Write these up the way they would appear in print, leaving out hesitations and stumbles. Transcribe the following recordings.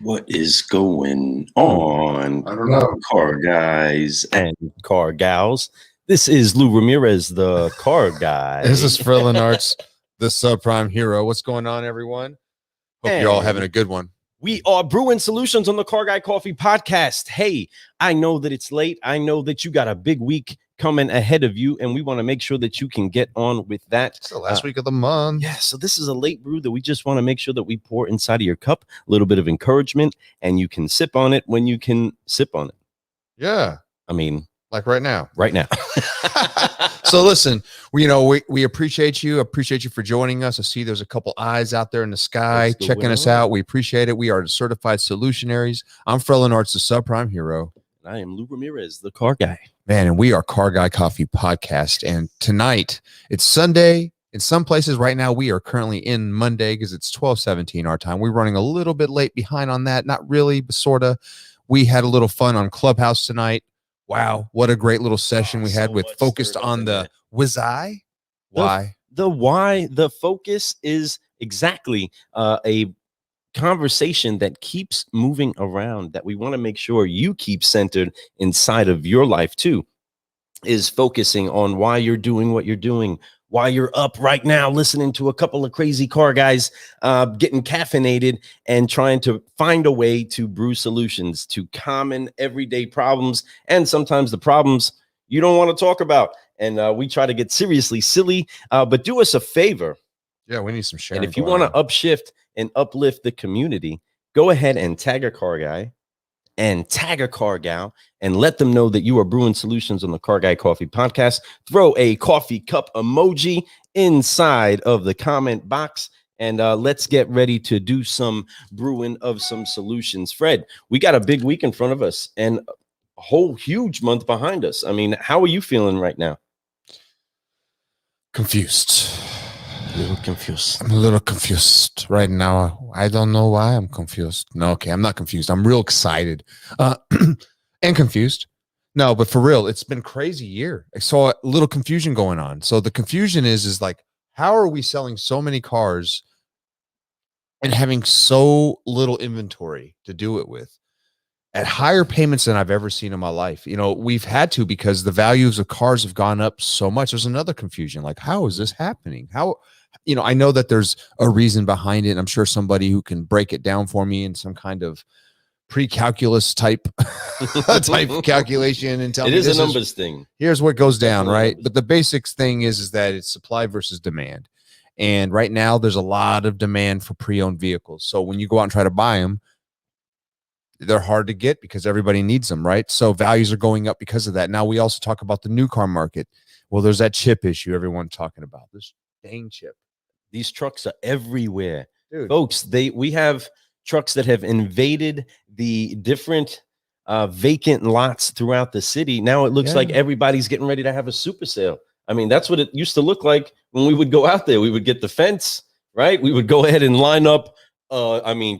What is going on? I don't know. Car guys and car gals. This is Lou Ramirez, the car guy. This is Frillin Arts, the subprime hero. What's going on, everyone? Hope you're all having a good one. We are Brewing Solutions on the Car Guy Coffee Podcast. Hey, I know that it's late. I know that you got a big week coming ahead of you, and we want to make sure that you can get on with that. It's the last week of the month. Yeah, so this is a late brew that we just want to make sure that we pour inside of your cup, a little bit of encouragement, and you can sip on it when you can sip on it. Yeah. I mean, like right now. Right now. So listen, we appreciate you. Appreciate you for joining us. I see there's a couple eyes out there in the sky checking us out. We appreciate it. We are the certified solutionaries. I'm Frillin Arts, the subprime hero. I am Lou Ramirez, the car guy. Man, and we are Car Guy Coffee Podcast. And tonight, it's Sunday. In some places right now, we are currently in Monday because it's 12:17 our time. We're running a little bit late behind on that. Not really, but sort of. We had a little fun on Clubhouse tonight. Wow, what a great little session we had with focused on the why. Why? The why, the focus is exactly a conversation that keeps moving around, that we want to make sure you keep centered inside of your life too, is focusing on why you're doing what you're doing, why you're up right now listening to a couple of crazy car guys getting caffeinated and trying to find a way to brew solutions to common everyday problems, and sometimes the problems you don't want to talk about. And we try to get seriously silly, but do us a favor. Yeah, we need some sharing. And if you want to upshift and uplift the community, go ahead and tag a car guy and tag a car gal and let them know that you are Brewing Solutions on the Car Guy Coffee Podcast. Throw a coffee cup emoji inside of the comment box, and let's get ready to do some brewing of some solutions. Fred, we got a big week in front of us and a whole huge month behind us. I mean, how are you feeling right now? Confused. A little confused. I'm a little confused right now. I don't know why I'm confused. No, okay, I'm not confused. I'm real excited and confused. No, but for real, it's been a crazy year. I saw a little confusion going on. So the confusion is like, how are we selling so many cars and having so little inventory to do it with at higher payments than I've ever seen in my life? You know, we've had to because the values of cars have gone up so much. There's another confusion. Like, how is this happening? How, you know, I know that there's a reason behind it. I'm sure somebody who can break it down for me in some kind of pre-calculus type calculation and tell me it is a numbers thing. Here's what goes down, right? But the basics thing is that it's supply versus demand. And right now there's a lot of demand for pre-owned vehicles. So when you go out and try to buy them, they're hard to get because everybody needs them, right? So values are going up because of that. Now we also talk about the new car market. Well, there's that chip issue everyone's talking about. This dang chip. These trucks are everywhere. Dude. Folks, we have trucks that have invaded the different vacant lots throughout the city. Now it looks like everybody's getting ready to have a super sale. I mean, that's what it used to look like when we would go out there. We would get the fence, right? We would go ahead and line up,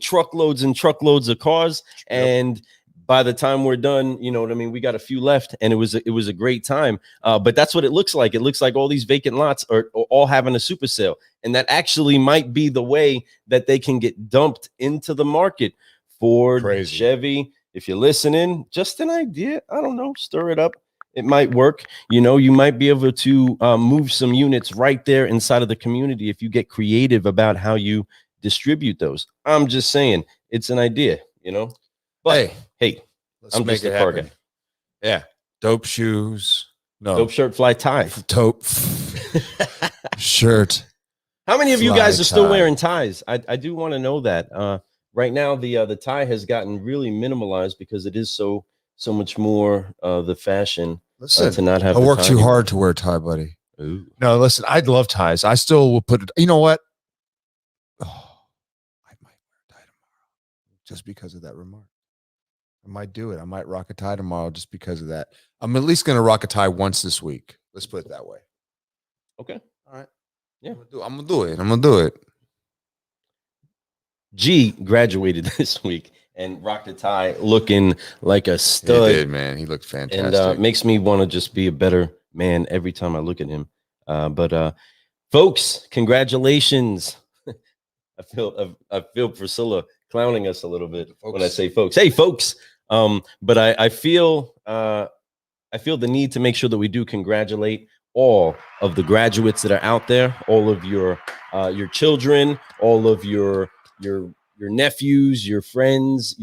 truckloads and truckloads of cars. Yep. And by the time we're done, you know what I mean? We got a few left, and it was a great time. But that's what it looks like. It looks like all these vacant lots are all having a super sale. And that actually might be the way that they can get dumped into the market. Ford, Crazy. Chevy, if you're listening, just an idea. I don't know, stir it up. It might work. You know, you might be able to move some units right there inside of the community if you get creative about how you distribute those. I'm just saying, it's an idea, you know. But hey, let's make it happen. Yeah, dope shoes. No, dope shirt, fly tie. Dope shirt. How many of you guys are still wearing ties? I do want to know that. Right now, the tie has gotten really minimalized because it is so much more the fashion. Listen, to not have. I work too hard to wear a tie, buddy. Ooh. No, listen, I'd love ties. I still will put it. You know what? Oh, I might wear a tie tomorrow just because of that remark. I might do it. I might rock a tie tomorrow just because of that. I'm at least going to rock a tie once this week. Let's put it that way. Okay. All right. Yeah. I'm going to do it. G graduated this week and rocked a tie looking like a stud. He did, man. He looked fantastic. And makes me want to just be a better man every time I look at him. But folks, congratulations. I feel Priscilla clowning us a little bit when I say folks. Hey, folks. But I feel the need to make sure that we do congratulate all of the graduates that are out there, all of your children, all of your nephews, your friends,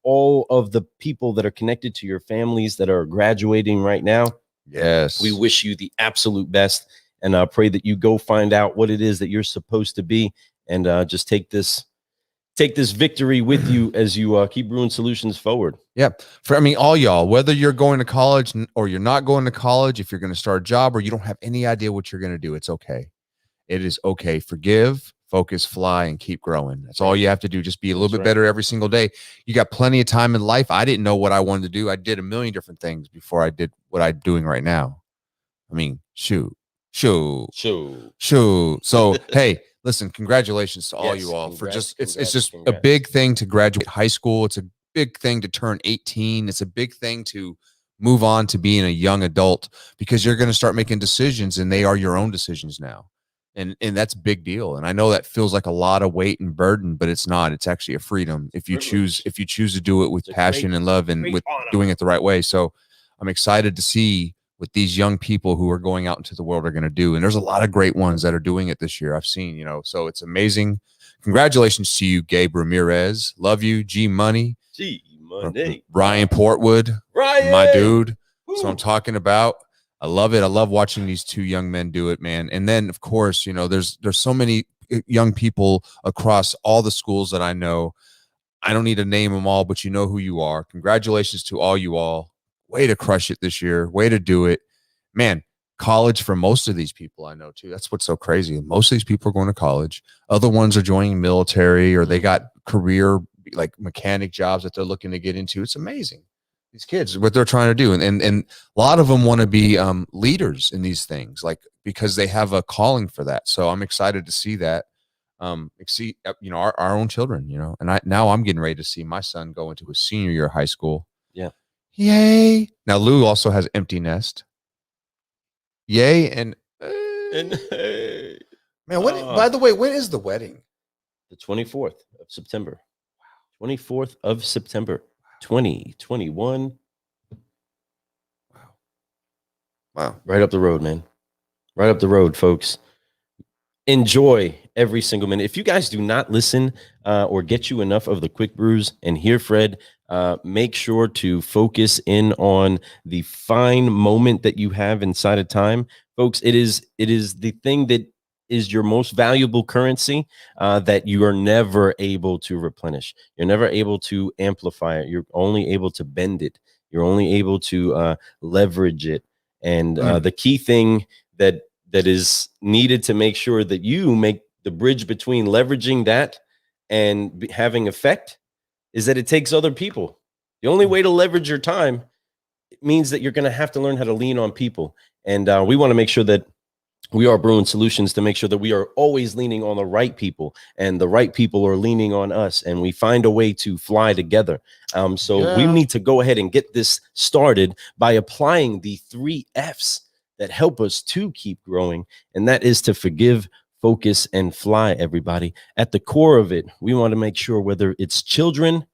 all of the people that are connected to your families that are graduating right now. Yes. We wish you the absolute best, and pray that you go find out what it is that you're supposed to be, and just take this victory with you as you keep Brewing Solutions forward. Yeah. All y'all, whether you're going to college or you're not going to college, if you're going to start a job or you don't have any idea what you're going to do, it's okay. It is okay. Forgive, focus, fly, and keep growing. That's all you have to do. Just be a little bit better every single day. You got plenty of time in life. I didn't know what I wanted to do. I did a million different things before I did what I'm doing right now. I mean, shoot. So, hey, listen, congratulations to all you all for it's just a big thing to graduate high school. It's a big thing to turn 18. It's a big thing to move on to being a young adult, because you're going to start making decisions, and they are your own decisions now. And that's a big deal. And I know that feels like a lot of weight and burden, but it's not. It's actually a freedom if you choose to do it with passion and love and with doing it the right way. So I'm excited to see what these young people who are going out into the world are going to do. And there's a lot of great ones that are doing it this year. I've seen, so it's amazing. Congratulations to you, Gabe Ramirez. Love you, G Money. Ryan Portwood, my dude. Woo. So I'm talking about. I love it. I love watching these two young men do it, man. And then, of course, there's so many young people across all the schools that I know. I don't need to name them all, but you know who you are. Congratulations to all you all. Way to crush it this year. Way to do it. Man, college for most of these people I know, too. That's what's so crazy. Most of these people are going to college. Other ones are joining military, or they got career, like mechanic jobs that they're looking to get into. It's amazing. These kids, what they're trying to do. And a lot of them want to be leaders in these things, like, because they have a calling for that. So I'm excited to see that. See, our own children, and now I'm getting ready to see my son go into his senior year of high school. Yeah. Yay. Now Lou also has empty nest. Yay. And hey. Man, by the way, when is the wedding? The 24th of September. 24th of September. 2021. Wow. Right up the road, man. Right up the road, folks. Enjoy every single minute. If you guys do not listen or get you enough of the quick brews and hear Fred, make sure to focus in on the fine moment that you have inside of time. Folks, it is the thing that is your most valuable currency that you are never able to replenish. You're never able to amplify it. You're only able to bend it. You're only able to leverage it. And the key thing that is needed to make sure that you make the bridge between leveraging that and having effect is that it takes other people. The only way to leverage your time, it means that you're going to have to learn how to lean on people. And we want to make sure that we are Brewing Solutions to make sure that we are always leaning on the right people, and the right people are leaning on us, and we find a way to fly together. We need to go ahead and get this started by applying the 3 F's that help us to keep growing. And that is to forgive, focus, and fly, everybody. At the core of it, we want to make sure, whether it's children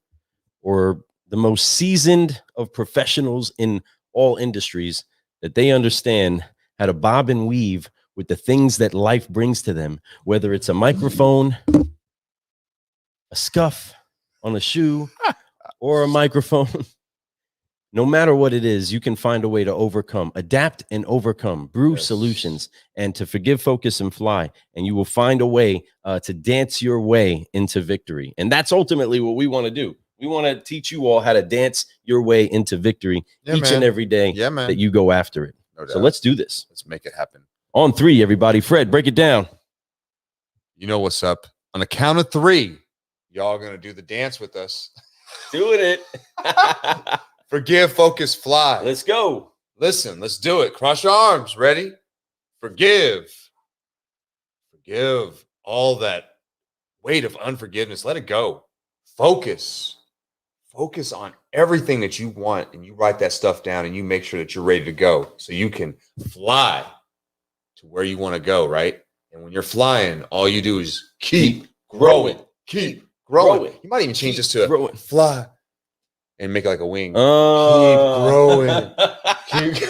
or the most seasoned of professionals in all industries, that they understand how to bob and weave with the things that life brings to them, whether it's a microphone, a scuff on a shoe, or a microphone. No matter what it is, you can find a way to overcome, adapt and overcome. Brew Solutions, and to forgive, focus, and fly. And you will find a way to dance your way into victory. And that's ultimately what we want to do. We want to teach you all how to dance your way into victory and every day that you go after it. No doubt. So let's do this. Let's make it happen. On 3, everybody. Fred, break it down. You know what's up. On the count of 3, y'all are going to do the dance with us. Doing it. Forgive, focus, fly. Let's go. Listen, let's do it. Cross your arms. Ready? Forgive. Forgive all that weight of unforgiveness. Let it go. Focus. Focus on everything that you want, and you write that stuff down, and you make sure that you're ready to go so you can fly to where you want to go, right? And when you're flying, all you do is keep growing. Keep Growing. Grow it. You might even change Keep this to growing. a fly and make it like a wing. Keep growing. Keep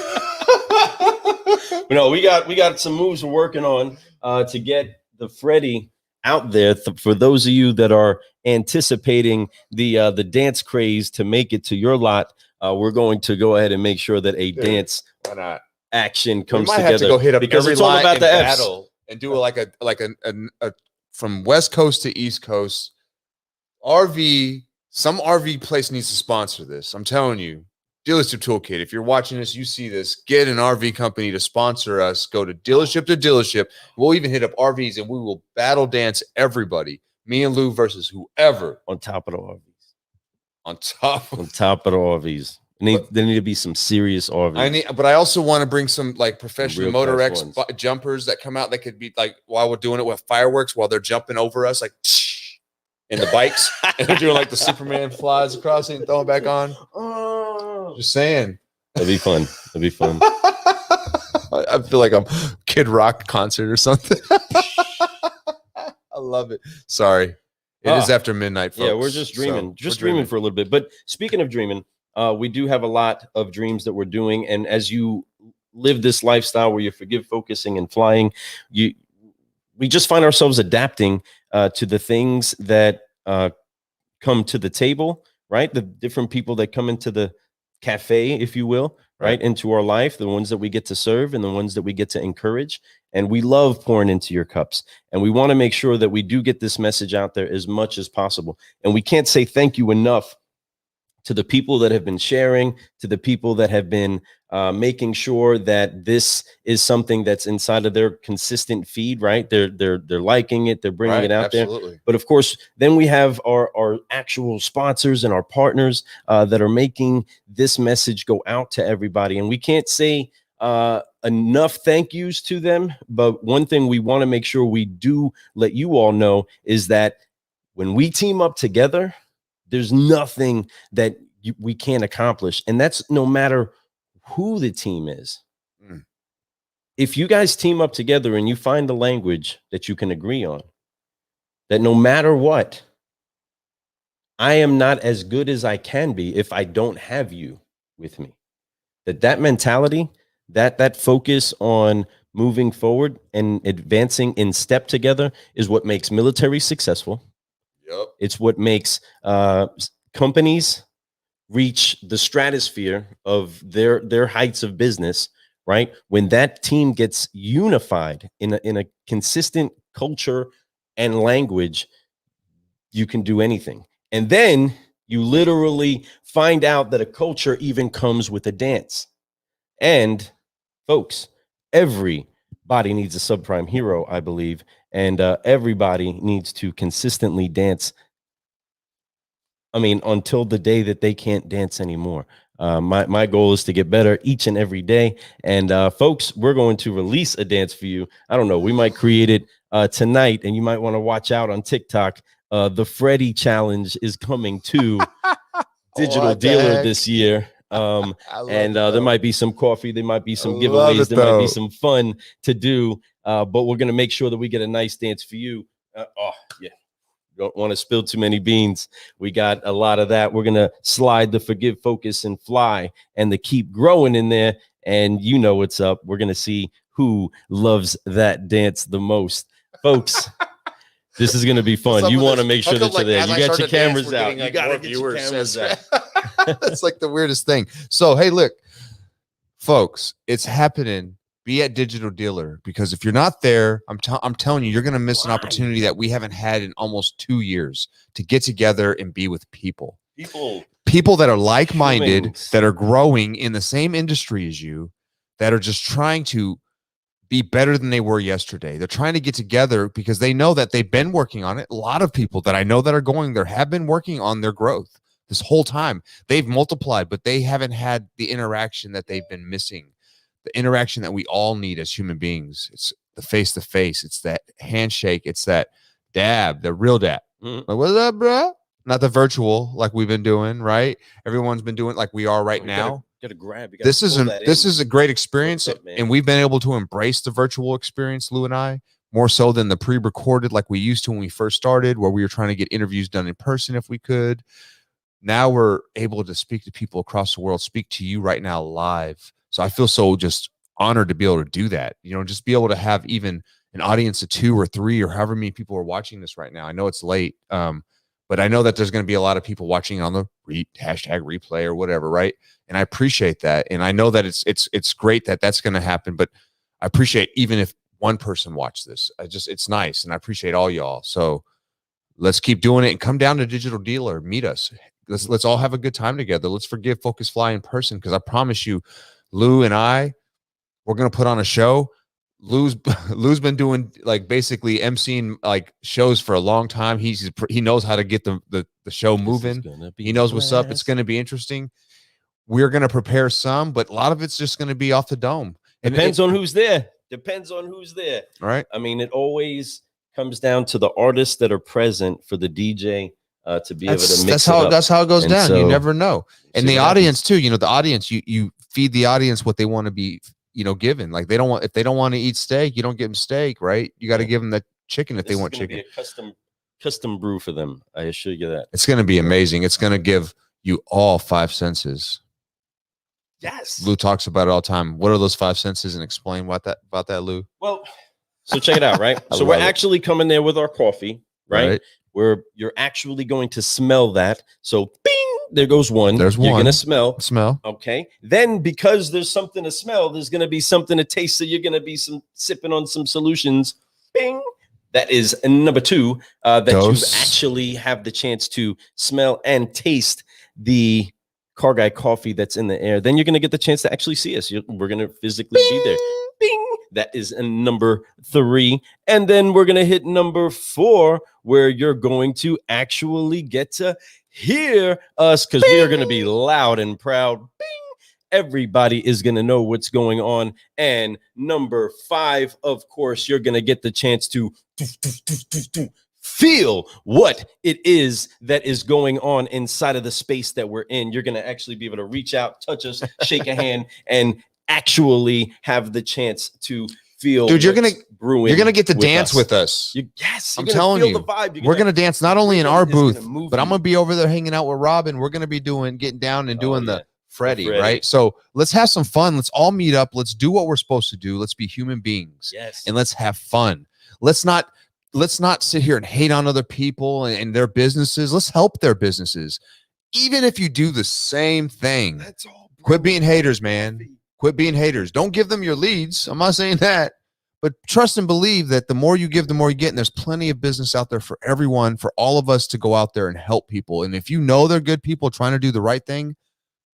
No, we got some moves we're working on to get the Freddie out there. For those of you that are anticipating the dance craze to make it to your lot, we're going to go ahead and make sure that a dance Why not? action We comes might together have to go hit up because every it's all lot about in the F's. battle and do like a from West Coast to East Coast RV. Some RV place needs to sponsor this. I'm telling you. Dealership Toolkit. If you're watching this, you see this, get an RV company to sponsor us. Go to dealership. We'll even hit up RVs and we will battle dance everybody. Me and Lou versus whoever. On top of the RVs. On top of the RVs. There need to be some serious RVs. But I also want to bring some like professional Real Motor class X ones. jumpers that come out that could be like while we're doing it with fireworks while they're jumping over us, like in the bikes, and they're doing like the Superman flies across it and throwing back on. Just saying. That'd be fun. I feel like I'm Kid Rock concert or something. I love it. Sorry. It is after midnight, folks. Yeah, we're just dreaming. Dreaming for a little bit. But speaking of dreaming, we do have a lot of dreams that we're doing. And as you live this lifestyle where you forgive focusing and flying, we just find ourselves adapting to the things that come to the table, right? The different people that come into the cafe, if you will, right, into our life, the ones that we get to serve and the ones that we get to encourage. And we love pouring into your cups. And we want to make sure that we do get this message out there as much as possible. And we can't say thank you enough to the people that have been sharing, to the people that have been making sure that this is something that's inside of their consistent feed, right? They're liking it, they're bringing it out there. But of course, then we have our actual sponsors and our partners that are making this message go out to everybody. And we can't say enough thank yous to them. But one thing we want to make sure we do let you all know is that when we team up together, there's nothing that we can't accomplish. And that's no matter who the team is. If you guys team up together and you find a language that you can agree on, that no matter what, I am not as good as I can be if I don't have you with me. That mentality, that focus on moving forward and advancing in step together is what makes military successful. It's what makes companies reach the stratosphere of their heights of business, right? When that team gets unified in a consistent culture and language, you can do anything. And then you literally find out that a culture even comes with a dance. And folks, everybody needs a subprime hero, I believe. And everybody needs to consistently dance. I mean, until the day that they can't dance anymore. My goal is to get better each and every day. And folks, we're going to release a dance for you. I don't know. We might create it tonight, and you might want to watch out on TikTok. The Freddie Challenge is coming to Digital Dealer this year. And there might be some coffee. There might be some giveaways. There might be some fun to do. But we're going to make sure that we get a nice dance for you. Yeah. Don't want to spill too many beans. We got a lot of that. We're going to slide the forgive, focus, and fly and the keep growing in there. And you know what's up. We're going to see who loves that dance the most. Folks, this is going to be fun. You want to make sure that you're there. You got your cameras out. You got to get your cameras out. That's like the weirdest thing. So, hey, look, folks, it's happening. Be at Digital Dealer, because if you're not there, I'm telling you, you're going to miss an opportunity that we haven't had in almost 2 years to get together and be with people that are like-minded, that are growing in the same industry as you, that are just trying to be better than they were yesterday. They're trying to get together because they know that they've been working on it. A lot of people that I know that are going there have been working on their growth this whole time. They've multiplied, but they haven't had the interaction that they've been missing. The interaction that we all need as human beings. It's the face-to-face. It's that handshake. It's that dab, the real dab. Like, what's up, bro? Not the virtual like we've been doing, right? Everyone's been doing like we are right now. Gotta grab. This is a great experience, and we've been able to embrace the virtual experience, Lou and I. more so than the pre-recorded like we used to when we first started, where we were trying to get interviews done in person if we could. Now we're able to speak to people across the world, speak to you right now live. So I feel so just honored to be able to do that. You know, just be able to have even an audience of 2 or 3 or however many people are watching this right now. I know it's late, but I know that there's going to be a lot of people watching on the hashtag replay or whatever, right? And I appreciate that, and I know that it's great that that's going to happen. But I appreciate even if one person watched this. It's nice, and I appreciate all y'all. So let's keep doing it and come down to Digital Dealer, meet us. Let's all have a good time together. Let's forgive Focus Fly in person, because I promise you, Lou and we're gonna put on a show. Lou's been doing like basically emceeing like shows for a long time. He knows how to get the show moving. He knows what's up. It's gonna be interesting. We're gonna prepare some, but a lot of it's just gonna be off the dome. Depends on who's there. Depends on who's there. All right. I mean, it always comes down to the artists that are present for the DJ to be able to mix that's how it goes down. So, you never know. And the audience too, you know, the audience, you feed the audience what they want to be, you know, given. Like if they don't want to eat steak, you don't give them steak, right? You got to give them the chicken if they want chicken. Be a custom brew for them. I assure you that. It's going to be amazing. It's going to give you all 5 senses. Yes. Lou talks about it all the time. What are those 5 senses, and explain about that, Lou? Well, so check it out, right? So we're actually coming there with our coffee, right? Where you're actually going to smell that. So bing, there goes one. There's one. You're going to smell. Okay. Then because there's something to smell, there's going to be something to taste. So you're going to be sipping on some solutions. Bing. That is number 2, that you actually have the chance to smell and taste the Car Guy coffee that's in the air. Then you're going to get the chance to actually see us. We're going to physically be there. Bing. That is number 3. And then we're going to hit number 4, where you're going to actually get to hear us, because we are going to be loud and proud. Bing. Everybody is going to know what's going on. And number 5, of course, you're going to get the chance to feel what it is that is going on inside of the space that we're in. You're going to actually be able to reach out, touch us, shake a hand, and actually have the chance to feel. Dude, you're gonna get to dance with us. I'm telling you, we're gonna dance not only in our booth, but I'm gonna be over there hanging out with Robin. We're gonna be getting down and doing the Freddie, right? So let's have some fun. Let's all meet up. Let's do what we're supposed to do. Let's be human beings. Yes. And let's have fun. Let's not sit here and hate on other people and their businesses. Let's help their businesses. Even if you do the same thing. That's all. Quit being haters, man. Quit being haters. Don't give them your leads. I'm not saying that. But trust and believe that the more you give, the more you get. And there's plenty of business out there for everyone, for all of us to go out there and help people. And if you know they're good people trying to do the right thing,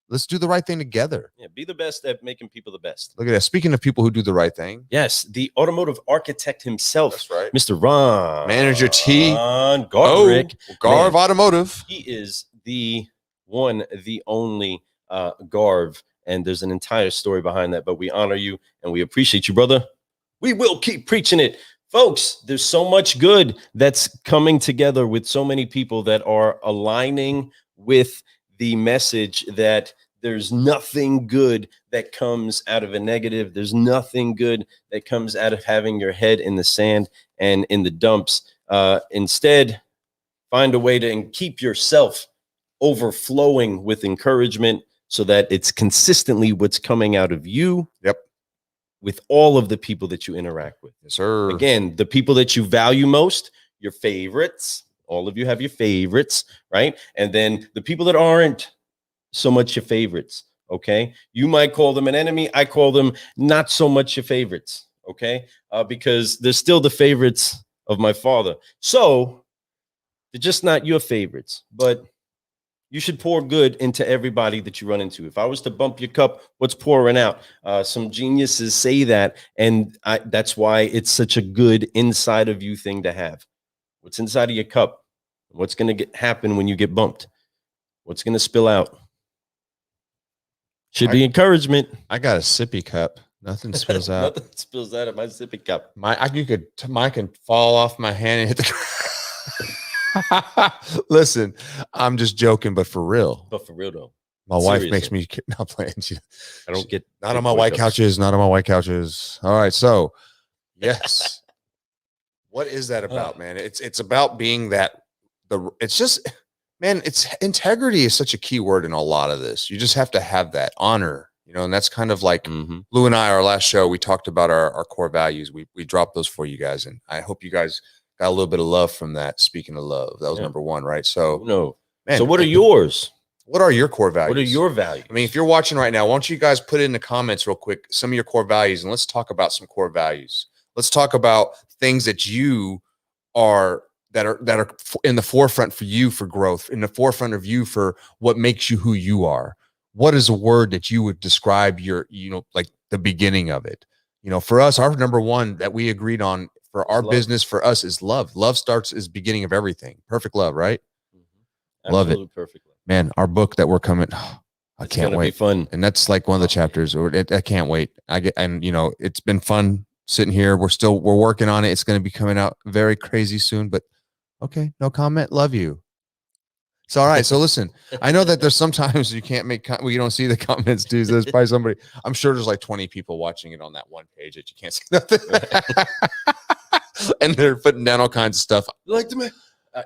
let's do the right thing together. Yeah, be the best at making people the best. Look at that. Speaking of people who do the right thing. Yes, the automotive architect himself. That's right. Mr. Ron. Manager T. Garvrick. Garv Automotive. He is the one, the only Garv. And there's an entire story behind that. But we honor you and we appreciate you, brother. We will keep preaching it. Folks, there's so much good that's coming together with so many people that are aligning with the message that there's nothing good that comes out of a negative. There's nothing good that comes out of having your head in the sand and in the dumps. Instead, find a way to keep yourself overflowing with encouragement so that it's consistently what's coming out of you. Yep. With all of the people that you interact with. Yes, sir. Again, the people that you value most, your favorites. All of you have your favorites, right? And then the people that aren't so much your favorites, okay? You might call them an enemy. I call them not so much your favorites, okay? Because they're still the favorites of my father. So they're just not your favorites, but you should pour good into everybody that you run into. If I was to bump your cup, what's pouring out? Some geniuses say that, and that's why it's such a good inside of you thing to have. What's inside of your cup? What's going to happen when you get bumped? What's going to spill out? Should be encouragement. I got a sippy cup. Nothing spills out. Nothing spills out of my sippy cup. Mine can fall off my hand and hit the ground. Listen, I'm just joking, but for real. But for real though, my wife makes me not playing. I don't get not on my white couches. Not on my white couches. All right, so yes, What is that about, man? It's about being that it's just, man, it's integrity is such a key word in a lot of this. You just have to have that honor, and that's kind of like Lou and I, our last show, we talked about our core values. We dropped those for you guys. And I hope you guys got a little bit of love from that. Speaking of love, that was number one, right? So, man, so what are yours? What are your core values? What are your values? I mean, if you're watching right now, why don't you guys put it in the comments real quick, some of your core values, and let's talk about some core values. Let's talk about things that you are that are in the forefront for you for growth, in the forefront of you for what makes you who you are. What is a word that you would describe your, like the beginning of it? For us, our number one that we agreed on for our business, for us, is love. Love starts is beginning of everything. Perfect love, right? Love it. Perfect love. Man, our book that we're coming, I can't wait. Be fun. And that's like one of the chapters. I can't wait. It's been fun sitting here. We're working on it. It's going to be coming out very crazy soon, but okay. No comment. Love you. It's all right. So listen, I know that there's sometimes you can't make, you don't see the comments, dude. There's probably somebody, I'm sure there's like 20 people watching it on that one page that you can't see nothing. And they're putting down all kinds of stuff. Like to me.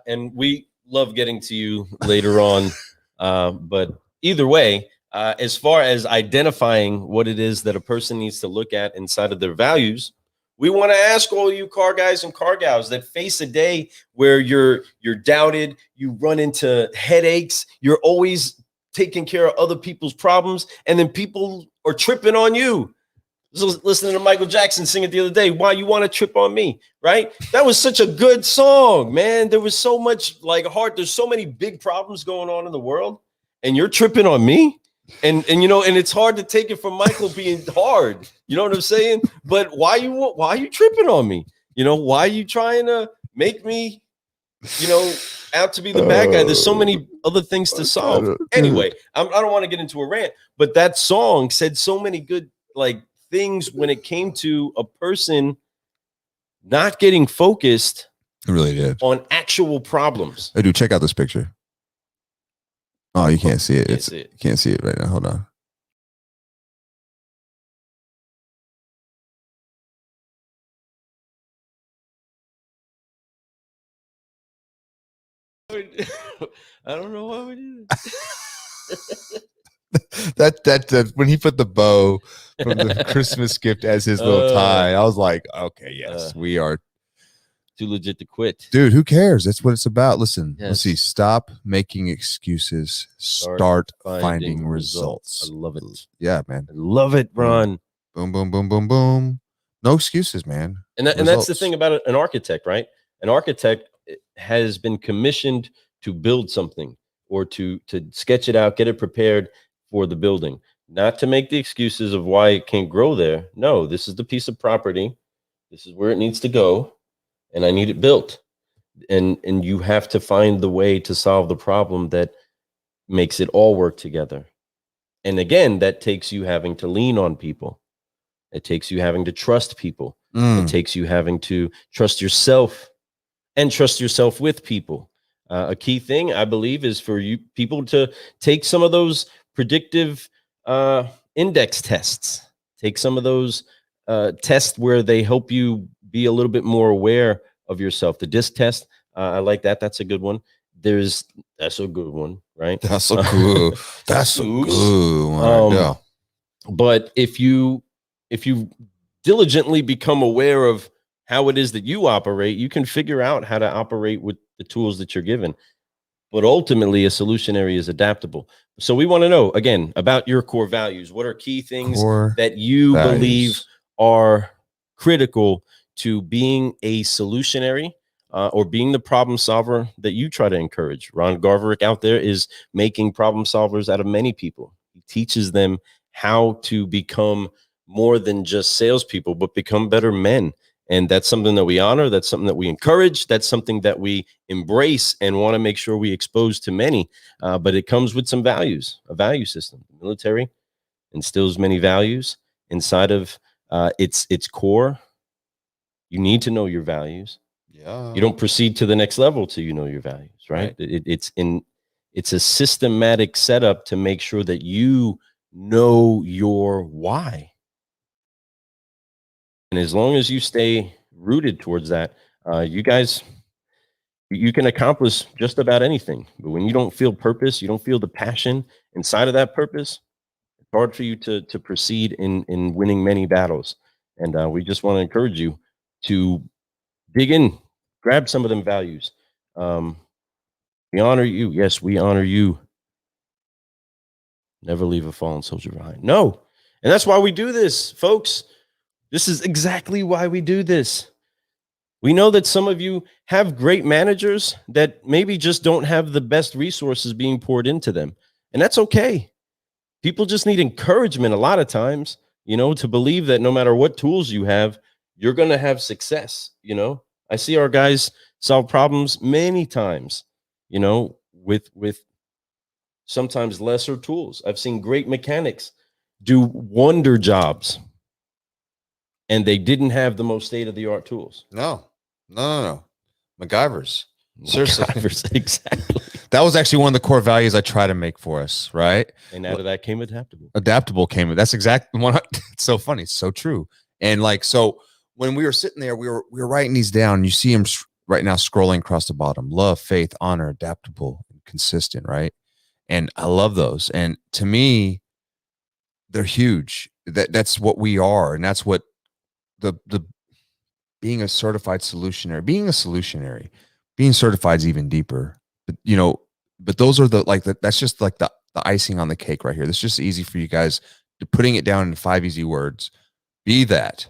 And we love getting to you later on. But either way, as far as identifying what it is that a person needs to look at inside of their values, we want to ask all you car guys and car gals that face a day where you're doubted, you run into headaches, you're always taking care of other people's problems, and then people are tripping on you. Listening to Michael Jackson sing it the other day, Why You Want to Trip on Me, right? That was such a good song, man. There was so much there's so many big problems going on in the world, and you're tripping on me. And it's hard to take it from Michael being hard. You know what I'm saying? But why are you tripping on me? Why are you trying to make me, out to be the bad guy? There's so many other things to solve. Anyway, I don't want to get into a rant, but that song said so many good, things when it came to a person not getting focused. It really did. On actual problems. Hey, dude, check out this picture. Oh, you can't see it. You can't see it right now. Hold on. I don't know why we did it. that when he put the bow from the Christmas gift as his little tie, I was like, okay, yes, we are too legit to quit. Dude, who cares? That's what it's about. Listen, let's see. Stop making excuses. Start finding results. I love it. Yeah, man. I love it, Ron. Boom, boom, boom, boom, boom. No excuses, man. And that's the thing about an architect, right? An architect has been commissioned to build something or to sketch it out, get it prepared for the building, not to make the excuses of why it can't grow there. No, this is the piece of property. This is where it needs to go, and I need it built. And you have to find the way to solve the problem that makes it all work together. And again, that takes you having to lean on people. It takes you having to trust people. It takes you having to trust yourself and trust yourself with people. A key thing, I believe, is for you people to take some of those predictive index tests. Take some of those tests where they help you be a little bit more aware of yourself. The DISC test, I like that. That's a good one. That's a good one, right? That's a good. That's a good one. Yeah. But if you diligently become aware of how it is that you operate, you can figure out how to operate with the tools that you're given. But ultimately, a solutionary is adaptable. So we want to know, again, about your core values. What are key things that you believe are critical to being a solutionary or being the problem solver that you try to encourage? Ron Garverick out there is making problem solvers out of many people. He teaches them how to become more than just salespeople, but become better men. And that's something that we honor. That's something that we encourage. That's something that we embrace and want to make sure we expose to many. But it comes with some values, a value system. The military instills many values inside of its core. You need to know your values. Yeah. You don't proceed to the next level till you know your values, right? It's a systematic setup to make sure that you know your why. And as long as you stay rooted towards that, You guys, you can accomplish just about anything, but when you don't feel purpose, you don't feel the passion inside of that purpose, it's hard for you to proceed in winning many battles. And we just want to encourage you to dig in, grab some of them values. Um, we honor you. Yes, we honor you. Never leave a fallen soldier behind. No. And that's why we do this, folks. This is exactly why we do this. We know that some of you have great managers that maybe just don't have the best resources being poured into them. And that's okay. People just need encouragement a lot of times, to believe that no matter what tools you have, you're going to have success. I see our guys solve problems many times, with sometimes lesser tools. I've seen great mechanics do wonder jobs and they didn't have the most state of the art tools. No. MacGyver's. Seriously. MacGyver's, exactly. That was actually one of the core values I try to make for us, right? And out of that came adaptable. Adaptable came. That's exactly one. It's so funny. It's so true. And so when we were sitting there, we were writing these down. You see him right now scrolling across the bottom: love, faith, honor, adaptable, and consistent. Right. And I love those. And to me, they're huge. That's what we are, and that's what the being a certified solutionary, being certified is even deeper. But those are that's just like the icing on the cake right here. That's just easy for you guys to putting it down in 5 easy words. Be that,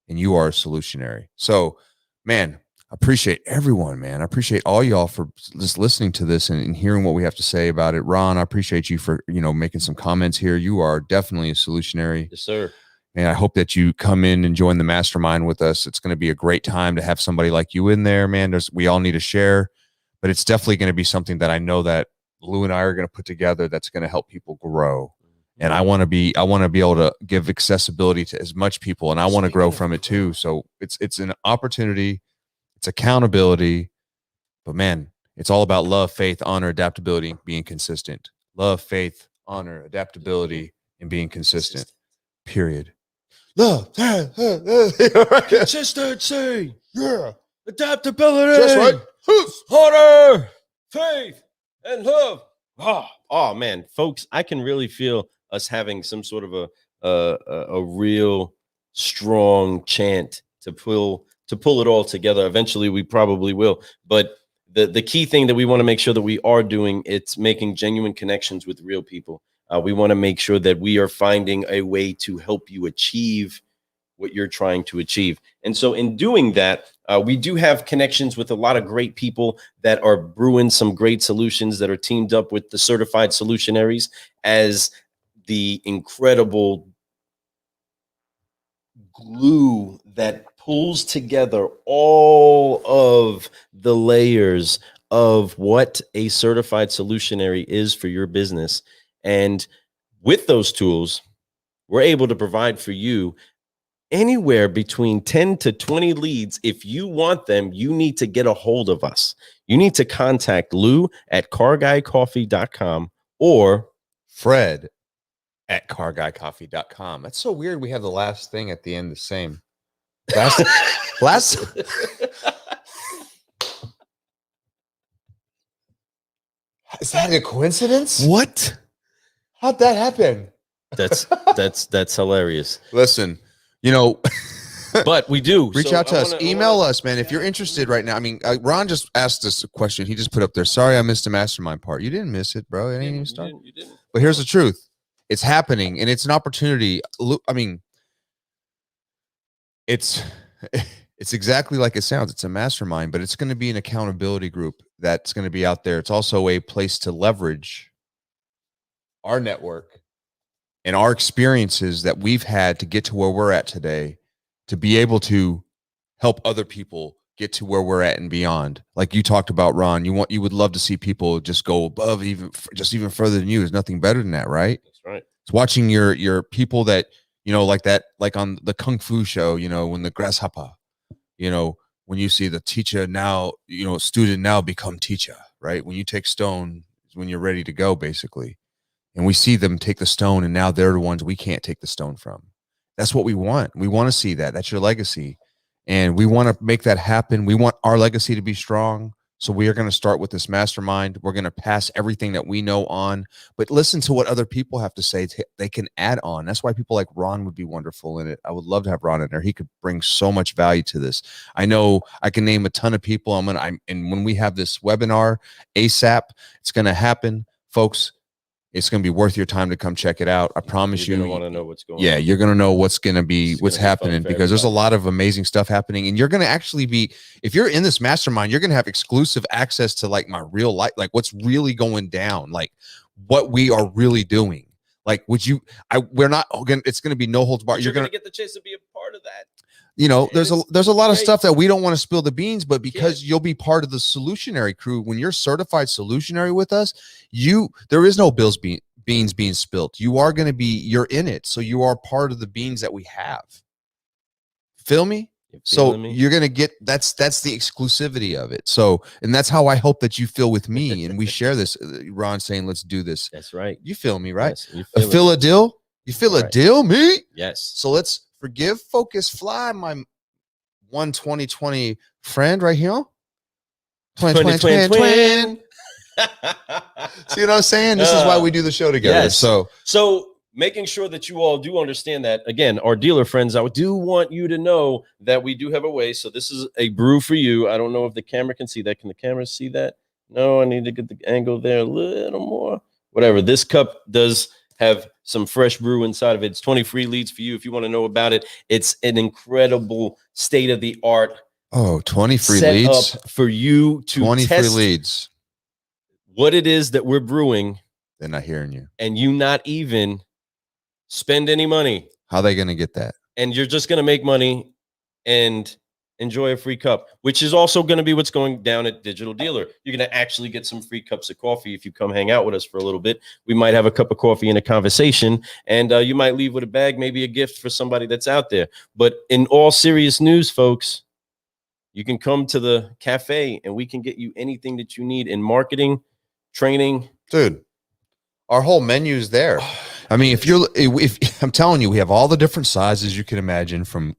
and you are a solutionary. So, man, I appreciate everyone, man. I appreciate all y'all for just listening to this and hearing what we have to say about it. Ron, I appreciate you for, making some comments here. You are definitely a solutionary. Yes, sir. And I hope that you come in and join the mastermind with us. It's going to be a great time to have somebody like you in there, man. We all need to share, but it's definitely going to be something that I know that Lou and I are going to put together that's going to help people grow. And I want to be able to give accessibility to as much people, and I want to grow from it too. So it's an opportunity, it's accountability, but man, it's all about love, faith, honor, adaptability, and being consistent. Love, faith, honor, adaptability, and being consistent. Period. Love, consistency, yeah, adaptability, just right, honor, faith, and love. Oh man, folks, I can really feel us having some sort of a real strong chant to pull it all together. Eventually, we probably will. But the key thing that we want to make sure that we are doing, it's making genuine connections with real people. We want to make sure that we are finding a way to help you achieve what you're trying to achieve. And so in doing that, we do have connections with a lot of great people that are brewing some great solutions that are teamed up with the certified solutionaries as the incredible glue that pulls together all of the layers of what a certified solutionary is for your business. And with those tools, we're able to provide for you anywhere between 10 to 20 leads. If you want them, you need to get a hold of us. You need to contact Lou at carguycoffee.com or Fred at carguycoffee.com. That's so weird. We have the last thing at the end the same. Last Is that a coincidence? What? How'd that happen? That's hilarious. Listen, but we do reach out to us, email us, man. If you're interested right now. I mean, Ron just asked us a question. He just put up there. Sorry, I missed the mastermind part. You didn't miss it, bro. It ain't even started. You didn't. But here's the truth. It's happening, and it's an opportunity. I mean, it's exactly like it sounds. It's a mastermind, but it's going to be an accountability group that's going to be out there. It's also a place to leverage our network and our experiences that we've had to get to where we're at today, to be able to help other people get to where we're at and beyond. Like you talked about, Ron, you would love to see people just go above, even further than you. There's nothing better than that, right? That's right. It's watching your people that, like on the Kung Fu show, when the grasshopper, when you see the teacher now, student now become teacher, right? When you take stone is when you're ready to go, basically. And we see them take the stone, and now they're the ones we can't take the stone from. That's what we want. We want to see that. That's your legacy. And we want to make that happen. We want our legacy to be strong. So we are going to start with this mastermind. We're going to pass everything that we know on, but listen to what other people have to say. They can add on. That's why people like Ron would be wonderful in it. I would love to have Ron in there. He could bring so much value to this. I know I can name a ton of people. And when we have this webinar ASAP, it's going to happen, folks. It's going to be worth your time to come check it out. I promise you. You're going to want to know what's going on. Yeah, you're going to know what's going to be, what's happening, because there's a lot of amazing stuff happening. And you're going to actually be, if you're in this mastermind, you're going to have exclusive access to like my real life, like what's really going down, like what we are really doing. Like, we're not, it's going to be no holds barred. You're going to get the chance to be a part of that. You know, there's a lot of stuff that we don't want to spill the beans, but because you'll be part of the solutionary crew, when you're certified solutionary with us, there is no beans being spilt. You are going to be, you're in it. So you are part of the beans that we have. Feel me? You're going to get, that's the exclusivity of it. So, and that's how I hope that you feel with me. And we share this, Ron saying, let's do this. That's right. You feel me, right? Yes, you feel a deal? You feel a deal, me? Yes. So let's forgive, focus, fly, my 2020 friend right here. 2020 twin. See what I'm saying? This is why we do the show together. Yes. So making sure that you all do understand that, again, our dealer friends, I do want you to know that we do have a way. So this is a brew for you. I don't know if the camera can see that. Can the camera see that? No, I need to get the angle there a little more. Whatever. This cup does have some fresh brew inside of it. It's 20 free leads for you if you want to know about it. It's an incredible state-of-the-art 20 free leads for you to 20 test free leads. What it is that we're brewing. They're not hearing you. And you not even spend any money. How are they going to get that? And you're just going to make money and enjoy a free cup, which is also going to be what's going down at Digital Dealer. You're going to actually get some free cups of coffee if you come hang out with us for a little bit. We might have a cup of coffee and a conversation, and you might leave with a bag, maybe a gift for somebody that's out there. But in all serious news, folks, you can come to the cafe and we can get you anything that you need in marketing, training. Dude, our whole menu is there. I mean, if I'm telling you, we have all the different sizes you can imagine, from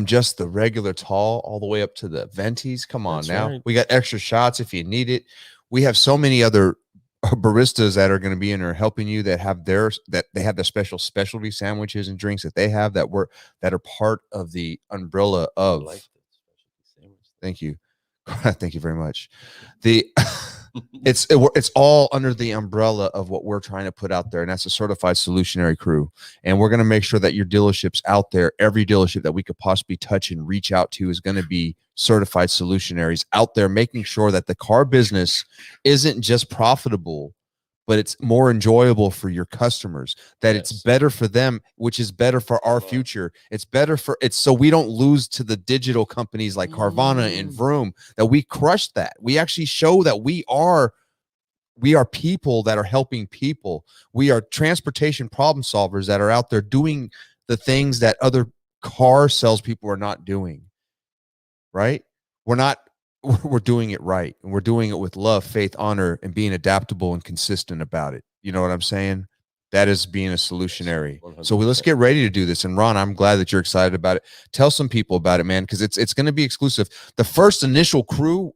just the regular tall all the way up to the ventis. Come on. That's now right. We got extra shots if you need it. We have so many other baristas that are going to be in there helping you, that have their specialty sandwiches and drinks that they have that are part of the umbrella of. Thank you. Thank you very much. It's all under the umbrella of what we're trying to put out there, and that's a certified solutionary crew. And we're going to make sure that your dealerships out there, every dealership that we could possibly touch and reach out to, is going to be certified solutionaries out there, making sure that the car business isn't just profitable, but it's more enjoyable for your customers, that it's better for them, which is better for our future. It's better so we don't lose to the digital companies like Carvana and Vroom, that we crush that. We actually show that we are people that are helping people. We are transportation problem solvers that are out there doing the things that other car salespeople are not doing, right? We're doing it right, and we're doing it with love, faith, honor, and being adaptable and consistent about it. You know what I'm saying? That is being a solutionary. 100%. So let's get ready to do this. And Ron, I'm glad that you're excited about it. Tell some people about it, man, because it's going to be exclusive. The first initial crew,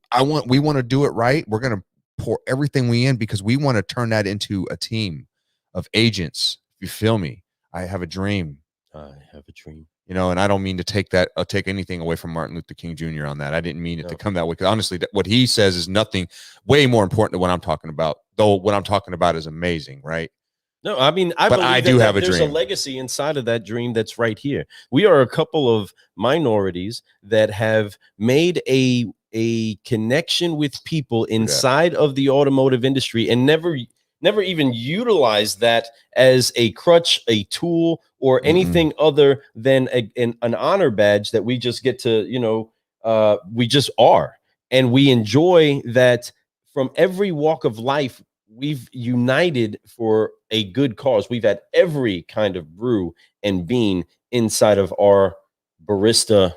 we want to do it right. We're going to pour everything we in, because we want to turn that into a team of agents. You feel me? I have a dream. I have a dream. You know, and I don't mean to take anything away from Martin Luther King Jr. on that. I didn't mean it to come that way. Because honestly, what he says is nothing way more important than what I'm talking about. Though what I'm talking about is amazing, right? No, I mean, I do have a dream. There's a legacy inside of that dream that's right here. We are a couple of minorities that have made a connection with people inside of the automotive industry, and never even utilized that as a crutch, a tool, or anything other than an honor badge that we just get to, we just are. And we enjoy that from every walk of life. We've united for a good cause. We've had every kind of brew and bean inside of our barista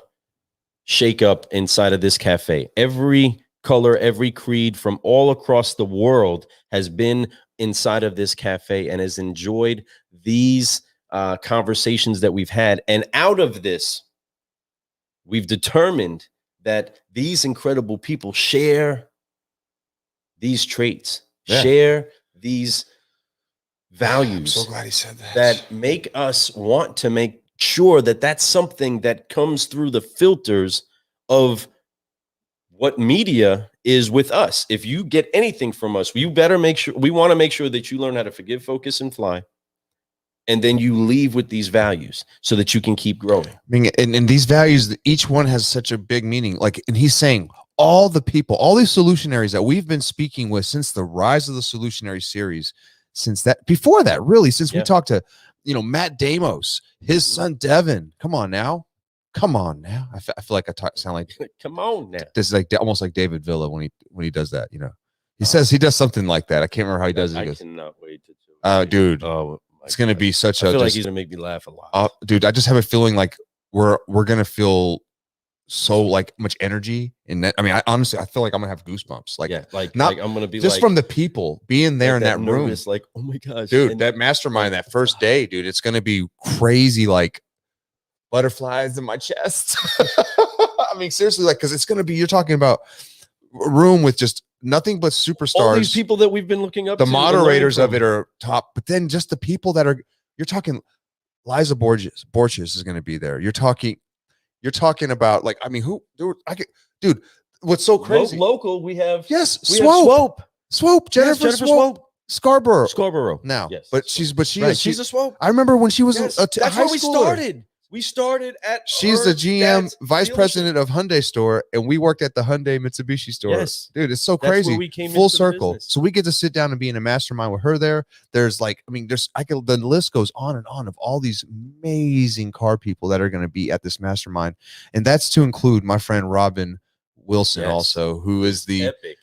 shakeup inside of this cafe. Every color, every creed from all across the world has been inside of this cafe and has enjoyed these conversations that we've had. And out of this, we've determined that these incredible people share these traits, share these values. I'm so glad he said that. That make us want to make sure that that's something that comes through the filters of what media is with us. If you get anything from us, you better make sure, we want to make sure that you learn how to forgive, focus, and fly. And then you leave with these values so that you can keep growing. I mean, and these values, each one has such a big meaning. Like, and he's saying all the people, all these solutionaries that we've been speaking with since the rise of the solutionary series, since that, before that, really, since we talked to, you know, Matt Damos, his son Devin. Come on now. I feel like I sound like come on now. This is like almost like David Villa when he does that. You know, he says he does something like that. I can't remember how he does it. He goes, cannot wait to. Dude, it's gonna be such I feel like he's gonna make me laugh a lot. Dude, I just have a feeling like we're gonna feel so like much energy in that. I mean, I honestly feel like I'm gonna have goosebumps. Like, not I'm gonna be just like, from the people being there in that room. Like, oh my gosh, dude, that mastermind that first day, dude, it's gonna be crazy. Like butterflies in my chest. I mean, seriously, like, because it's gonna be, you're talking about a room with just nothing but superstars. All these people that we've been looking up the to. The moderators of it are top, but then just the people that are, you're talking Liza Borges is going to be there. You're talking about, like, I mean, dude, what's so crazy? Local, we have Swope, Jennifer Swope. Scarborough now. Yes. But she's a Swope. I remember when she was that's high where we started. We started at. She's the GM, vice president of Hyundai store, and we worked at the Hyundai Mitsubishi store. Yes, dude, it's so crazy. We came full circle. So we get to sit down and be in a mastermind with her there. There's like, I mean, the list goes on and on of all these amazing car people that are going to be at this mastermind, and that's to include my friend Robin Wilson, also, who is the epic.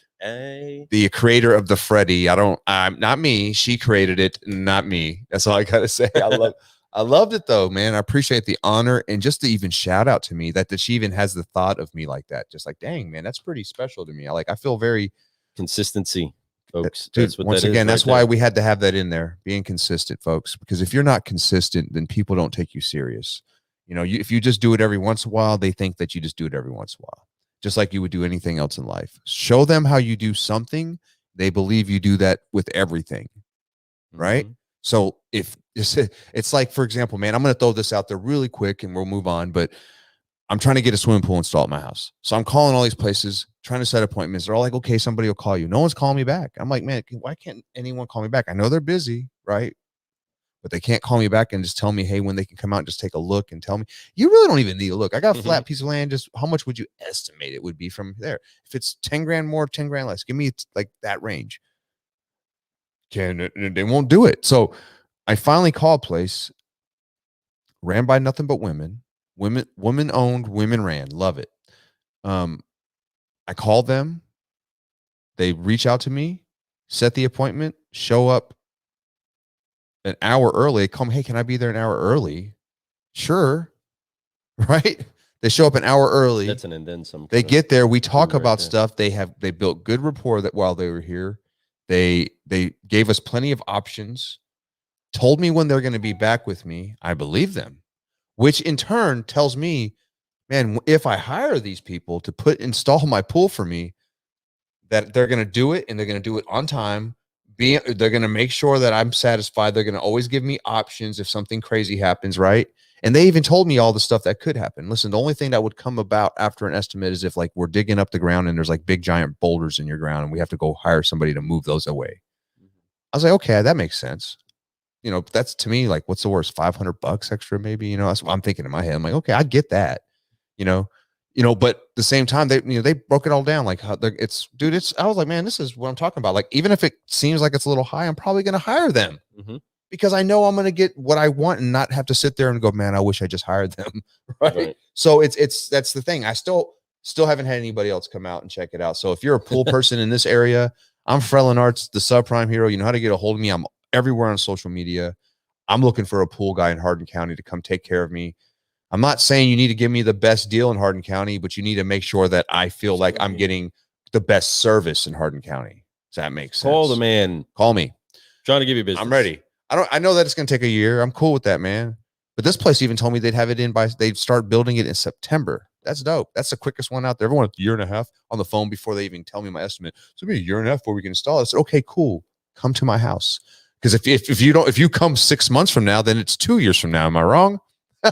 The creator of the Freddy. I'm not me. She created it, not me. That's all I gotta say. I loved it though, man. I appreciate the honor and just to even shout out to me that she even has the thought of me like that. Just like, dang, man, that's pretty special to me. I feel very consistency, folks. Dude, once again, that's why we had to have that in there, being consistent, folks. Because if you're not consistent, then people don't take you serious. You know, if you just do it every once in a while, they think that you just do it every once in a while, just like you would do anything else in life. Show them how you do something, they believe you do that with everything, right? So if it's like, for example, man, I'm going to throw this out there really quick and we'll move on, but I'm trying to get a swimming pool installed at my house. So I'm calling all these places, trying to set appointments. They're all like, okay, somebody will call you. No one's calling me back. I'm like, man, why can't anyone call me back? I know they're busy, right? But they can't call me back and just tell me, hey, when they can come out and just take a look and tell me. You really don't even need a look. I got a flat piece of land. Just how much would you estimate it would be from there? If it's 10 grand more, 10 grand less, give me like that range. They won't do it. So I finally called a place, ran by nothing but women owned, women ran. Love it. I called them. They reach out to me, set the appointment, show up an hour early. Come, hey, can I be there an hour early? Sure. Right? They show up an hour early. That's an and then some. They get there. We talk about stuff. They built good rapport that while they were here. They gave us plenty of options, told me when they're going to be back with me. I believe them, which in turn tells me, man, if I hire these people to install my pool for me, that they're going to do it and they're going to do it on time. They're going to make sure that I'm satisfied. They're going to always give me options if something crazy happens, right? And they even told me all the stuff that could happen. Listen, the only thing that would come about after an estimate is if like we're digging up the ground and there's like big giant boulders in your ground and we have to go hire somebody to move those away. I was like, okay, that makes sense. You know, that's to me, like, what's the worst? $500 extra, maybe, you know, that's what I'm thinking in my head. I'm like, okay, I get that, you know, but at the same time, they broke it all down. Like, I was like, man, this is what I'm talking about. Like, even if it seems like it's a little high, I'm probably going to hire them because I know I'm going to get what I want and not have to sit there and go, man, I wish I just hired them. Right. So that's the thing. I still haven't had anybody else come out and check it out. So if you're a pool person in this area, I'm Frelin Arts, the subprime hero. You know how to get a hold of me. I'm everywhere on social media. I'm looking for a pool guy in Hardin County to come take care of me. I'm not saying you need to give me the best deal in Hardin County, but you need to make sure that I feel like I'm getting the best service in Hardin County. Does that make sense? Call the man. Call me. Trying to give you business. I'm ready. I know that it's going to take a year. I'm cool with that, man. But this place even told me they'd start building it in September. That's dope. That's the quickest one out there. Everyone, a year and a half on the phone before they even tell me my estimate. So it'll be a year and a half before we can install it. I said, okay, cool. Come to my house. Because if you come 6 months from now, then it's 2 years from now. Am I wrong?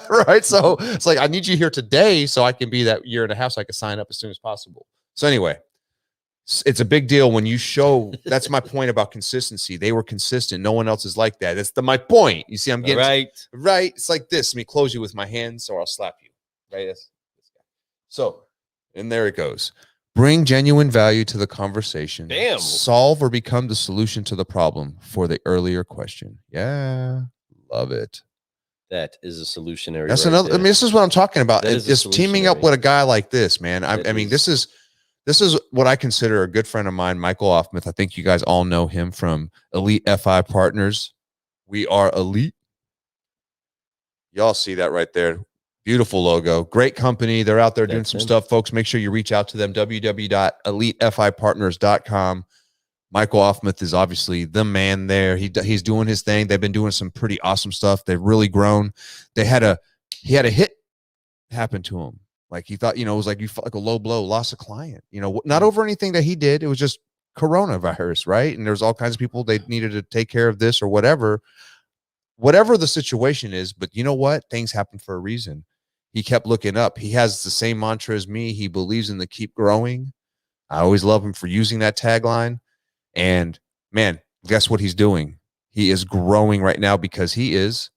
Right. So it's like, I need you here today so I can be that year and a half so I can sign up as soon as possible. So anyway, it's a big deal when you show. That's my point about consistency. They were consistent. No one else is like that. That's my point. You see, I'm getting right. It's like this. Let me close you with my hands or I'll slap you. Right. So, and there it goes. Bring genuine value to the conversation. Damn. Solve or become the solution to the problem for the earlier question. Yeah. Love it. That is a solutionary. That's another. I mean, this is what I'm talking about. It's teaming up with a guy like this, man. I mean, this is what I consider a good friend of mine, Michael Offmuth. I think you guys all know him from Elite FI Partners. We are elite. Y'all see that right there. Beautiful logo. Great company. They're out there doing some stuff, folks. Make sure you reach out to them. www.elitefipartners.com. Michael Offmuth is obviously the man there. He's doing his thing. They've been doing some pretty awesome stuff. They've really grown. He had a hit happen to him. Like he thought, it was like you felt like a low blow, lost a client, not over anything that he did. It was just coronavirus, right? And there's all kinds of people they needed to take care of this or whatever the situation is. But you know what? Things happen for a reason. He kept looking up. He has the same mantra as me. He believes in the keep growing. I always love him for using that tagline. And man, guess what he's doing? He is growing right now because he is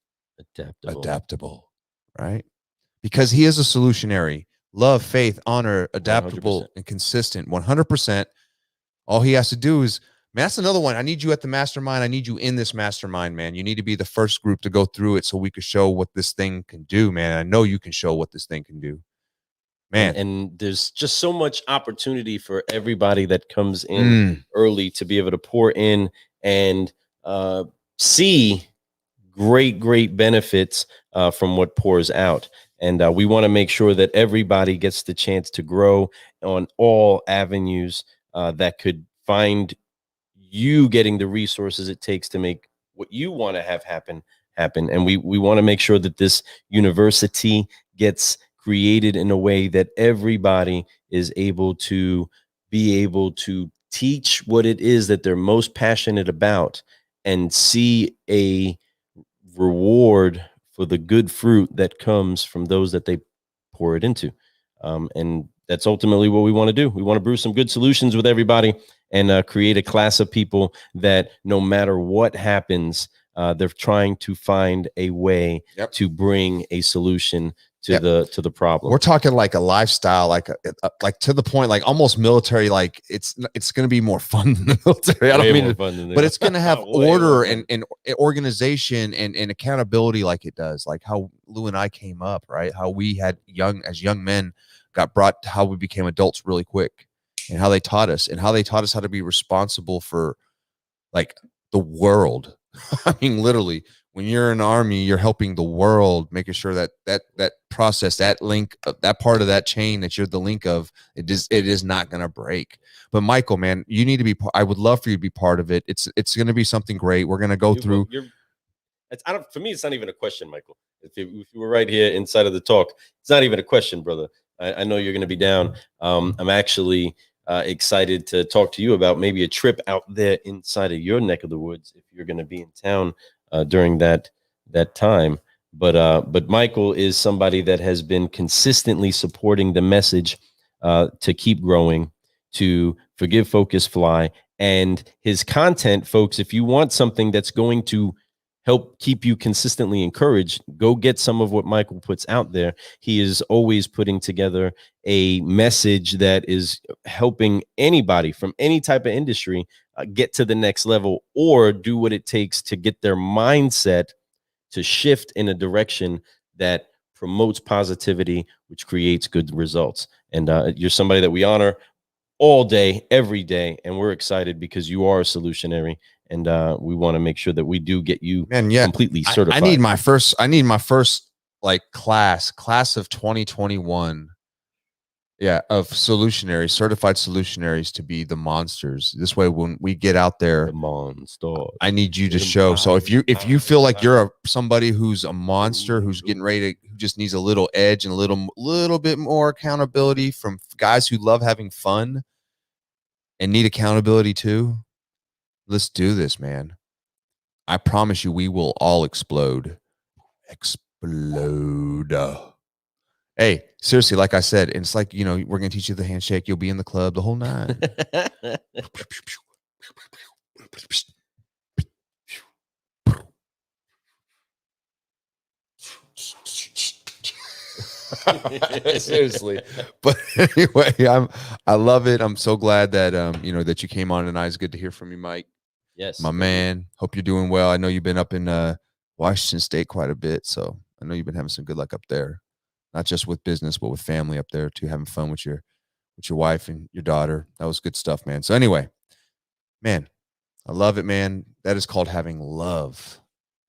adaptable, right? Because he is a solutionary. Love, faith, honor, adaptable, 100%. And consistent. 100%. All he has to do is, man, that's another one. I need you at the mastermind. I need you in this mastermind, man. You need to be the first group to go through it so we can show what this thing can do, man. I know you can show what this thing can do. Man. And there's just so much opportunity for everybody that comes in early to be able to pour in and see great benefits from what pours out. And we want to make sure that everybody gets the chance to grow on all avenues that could find you getting the resources it takes to make what you want to have happen. And we want to make sure that this university gets created in a way that everybody is able to teach what it is that they're most passionate about and see a reward for the good fruit that comes from those that they pour it into. And that's ultimately what we want to do. We want to brew some good solutions with everybody and create a class of people that no matter what happens, they're trying to find a way to bring a solution to the problem. We're talking like a lifestyle, like to the point, like almost military. Like it's going to be more fun than the military. I don't mean but it's going to have order and organization and accountability, like it does. Like how Lou and I came up, right? How we had young men got brought to how we became adults really quick, and how they taught us how to be responsible for like the world. I mean, literally. When you're in the Army, you're helping the world, making sure that process, that link, that part of that chain that you're the link of, it is not going to break. But Michael, man, you need to be. I would love for you to be part of it. It's going to be something great. We're going to go through. For me, it's not even a question, Michael. If you were right here inside of the talk, it's not even a question, brother. I know you're going to be down. I'm actually excited to talk to you about maybe a trip out there inside of your neck of the woods if you're going to be in town during that time. But Michael is somebody that has been consistently supporting the message to keep growing, to forgive, focus, fly. And his content, folks, if you want something that's going to help keep you consistently encouraged, go get some of what Michael puts out there. He is always putting together a message that is helping anybody from any type of industry get to the next level or do what it takes to get their mindset to shift in a direction that promotes positivity, which creates good results. And you're somebody that we honor all day, every day. And we're excited because you are a solutionary. And we want to make sure that we do get you completely certified. I need my first like class of 2021. of solutionaries, certified solutionaries to be the monsters. This way, when we get out there, The monster. I need you to show. So if you feel like you're somebody who's a monster, who's getting ready to, who just needs a little edge and a little bit more accountability from guys who love having fun and need accountability too, let's do this, man. I promise you, we will all explode. Hey, seriously, like I said, it's like, we're going to teach you the handshake. You'll be in the club, the whole nine. Seriously. But anyway, I love it. I'm so glad that, that you came on tonight. It's good to hear from you, Mike. Yes. My man. Hope you're doing well. I know you've been up in Washington State quite a bit. So I know you've been having some good luck up there. Not just with business, but with family up there too, having fun with your wife and your daughter. That was good stuff, man. So anyway, man, I love it, man. That is called having love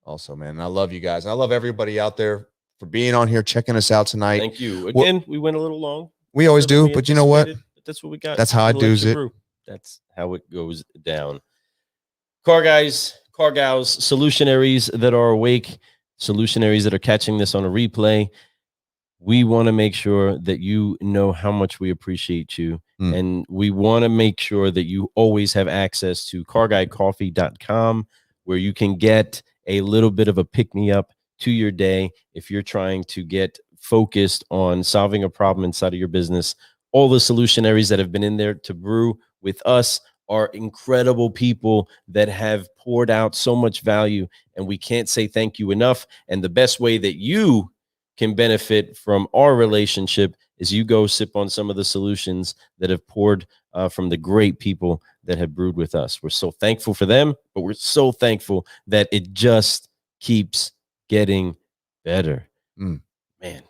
also, man. And I love you guys. I love everybody out there for being on here, checking us out tonight. Thank you. Again, we went a little long. We always do, but you know what? But that's what we got. That's how I do it. Brew. That's how it goes down. Car guys, car gals, solutionaries that are awake, solutionaries that are catching this on a replay. We want to make sure that you know how much we appreciate you. And we want to make sure that you always have access to carguycoffee.com, where you can get a little bit of a pick-me-up to your day if you're trying to get focused on solving a problem inside of your business. All the solutionaries that have been in there to brew with us are incredible people that have poured out so much value, and we can't say thank you enough. And the best way that you can benefit from our relationship is you go sip on some of the solutions that have poured from the great people that have brewed with us. We're so thankful for them, but we're so thankful that it just keeps getting better. Man,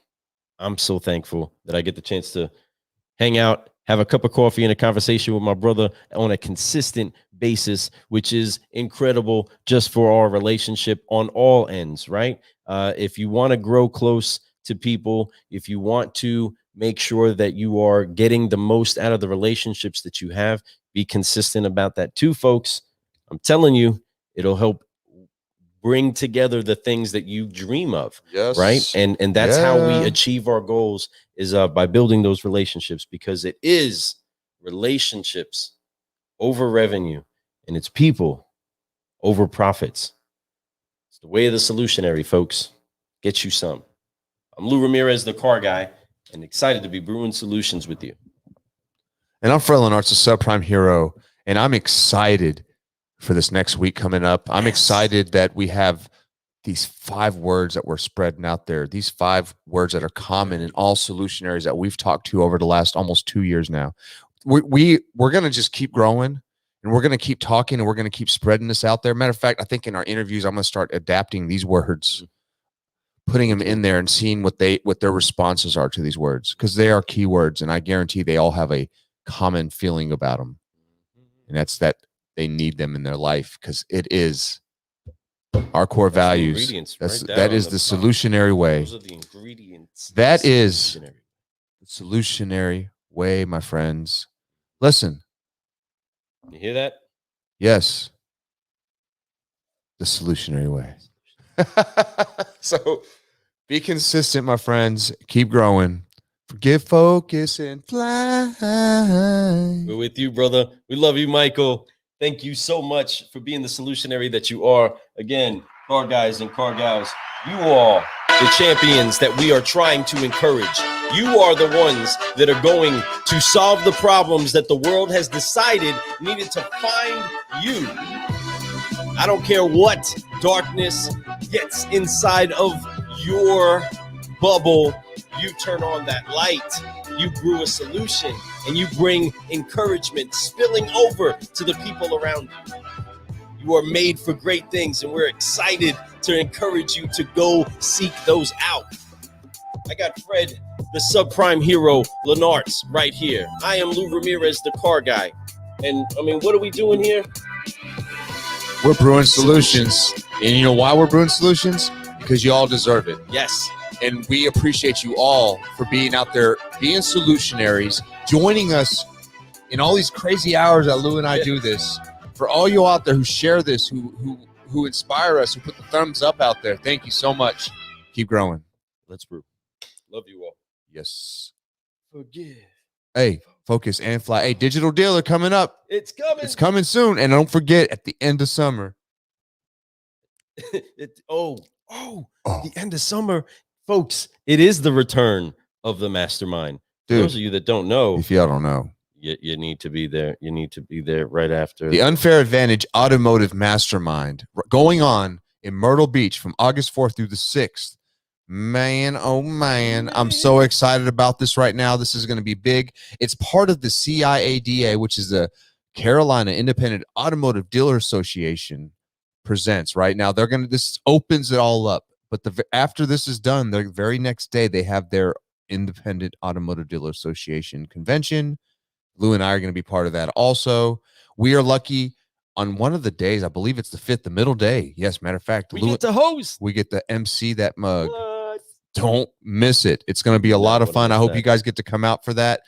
I'm so thankful that I get the chance to hang out, have a cup of coffee and a conversation with my brother on a consistent basis, which is incredible just for our relationship on all ends, right? If you want to grow close to people, if you want to make sure that you are getting the most out of the relationships that you have, be consistent about that too, folks. I'm telling you, it'll help bring together the things that you dream of. Yes. Right. And that's how we achieve our goals, is by building those relationships, because it is relationships over revenue, and it's people over profits. It's the way of the solutionary, folks. Get you some. I'm Lou Ramirez, the car guy, and excited to be brewing solutions with you. And I'm Fred Lenartz, the subprime hero, and I'm excited for this next week coming up. I'm excited that we have these 5 words that we're spreading out there, these 5 words that are common in all solutionaries that we've talked to over the last almost 2 years now. We're going to just keep growing, and we're going to keep talking, and we're going to keep spreading this out there. Matter of fact, I think in our interviews, I'm going to start adapting these words, putting them in there and seeing what their responses are to these words, because they are keywords, and I guarantee they all have a common feeling about them. And that's that they need them in their life, because it is our core values. That is the solutionary way. Those are the ingredients. That is the solutionary way, my friends. Listen. You hear that? Yes. The solutionary way. So be consistent, my friends. Keep growing. Forget, focus, and fly. We're with you, brother. We love you, Michael. Thank you so much for being the solutionary that you are. Again, car guys and car gals, you are the champions that we are trying to encourage. You are the ones that are going to solve the problems that the world has decided needed to find you. I don't care what darkness gets inside of your bubble. You turn on that light, you brew a solution, and you bring encouragement spilling over to the people around you. You are made for great things, and we're excited to encourage you to go seek those out. I got Fred, the subprime hero, Lenartz, right here. I am Lou Ramirez, the car guy. And, I mean, what are we doing here? We're brewing solutions. And you know why we're brewing solutions? Because you all deserve it. Yes. And we appreciate you all for being out there, being solutionaries, joining us in all these crazy hours that Lou and I do this. For all you out there who share this, who inspire us, who put the thumbs up out there, thank you so much. Keep growing. Let's brew. Love you all. Yes. Forgive. Hey, focus and fly. Hey, digital dealer coming up. It's coming. It's coming soon. And don't forget, at the end of summer. The end of summer, folks. It is the return of the mastermind. For Dude, those of you that don't know, if y'all don't know, you need to be there. You need to be there right after the Unfair Advantage Automotive Mastermind going on in Myrtle Beach from August 4th through the 6th. Man, oh man, I'm so excited about this right now. This is going to be big. It's part of the CIADA, which is the Carolina Independent Automotive Dealer Association presents right now. This opens it all up. But after this is done, the very next day, they have their Independent Automotive Dealer Association convention. Lou and I are going to be part of that also. We are lucky on one of the days, I believe it's the 5th, the middle day. Yes, matter of fact, we get to host. We get to MC that mug. Don't miss it. It's going to be a lot of fun. I hope you guys get to come out for that.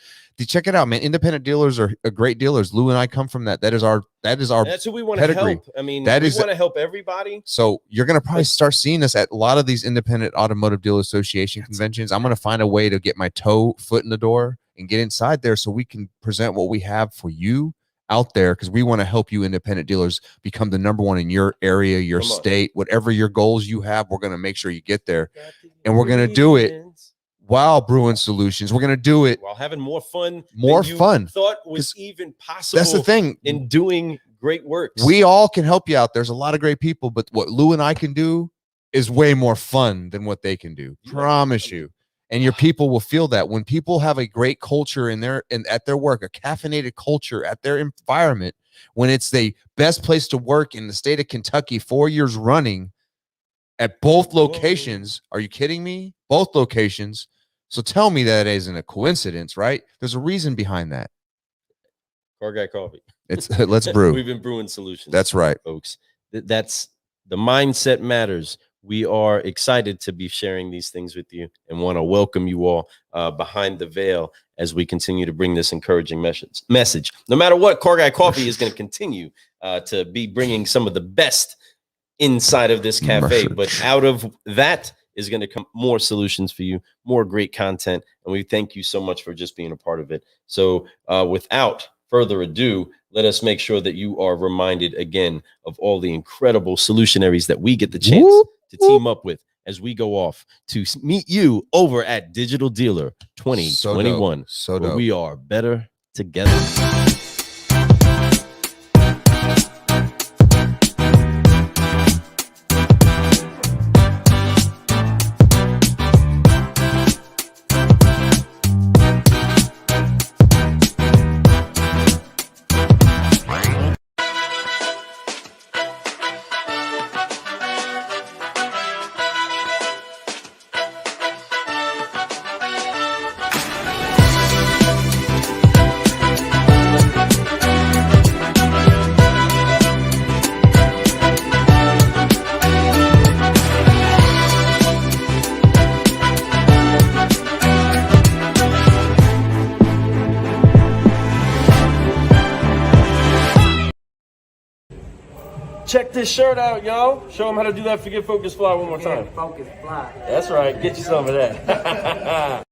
Check it out, man. Independent dealers are great dealers. Lou and I come from that. That's who we want to help. I mean, we want to help everybody. So you're going to probably start seeing us at a lot of these Independent Automotive Dealer Association conventions. I'm going to find a way to get my foot in the door and get inside there so we can present what we have for you out there, because we want to help you independent dealers become the number one in your area, your state, whatever your goals you have. We're going to make sure you get there, and we're going to do it while brewing solutions. We're going to do it while having more fun. Thought was even possible. That's the thing in doing great work. We all can help you out. There's a lot of great people, but what Lou and I can do is way more fun than what they can do. Promise you. And your people will feel that when people have a great culture at their work, a caffeinated culture at their environment, when it's the best place to work in the state of Kentucky 4 years running at both locations. Are you kidding me? Both locations. So tell me that isn't a coincidence, right? There's a reason behind that. Car Guy Coffee. It's let's brew. We've been brewing solutions. That's right, folks. That's the mindset matters. We are excited to be sharing these things with you and want to welcome you all behind the veil as we continue to bring this encouraging message. No matter what, Car Guy Coffee is going to continue to be bringing some of the best inside of this cafe. But out of that is going to come more solutions for you, more great content. And we thank you so much for just being a part of it. So without further ado, let us make sure that you are reminded again of all the incredible solutionaries that we get the chance to team up with as we go off to meet you over at Digital Dealer 2021. So dope. We are better together. Check this shirt out, y'all. Show them how to do that Forget Focus Fly one more time. Focus Fly. That's right. Get you some of that.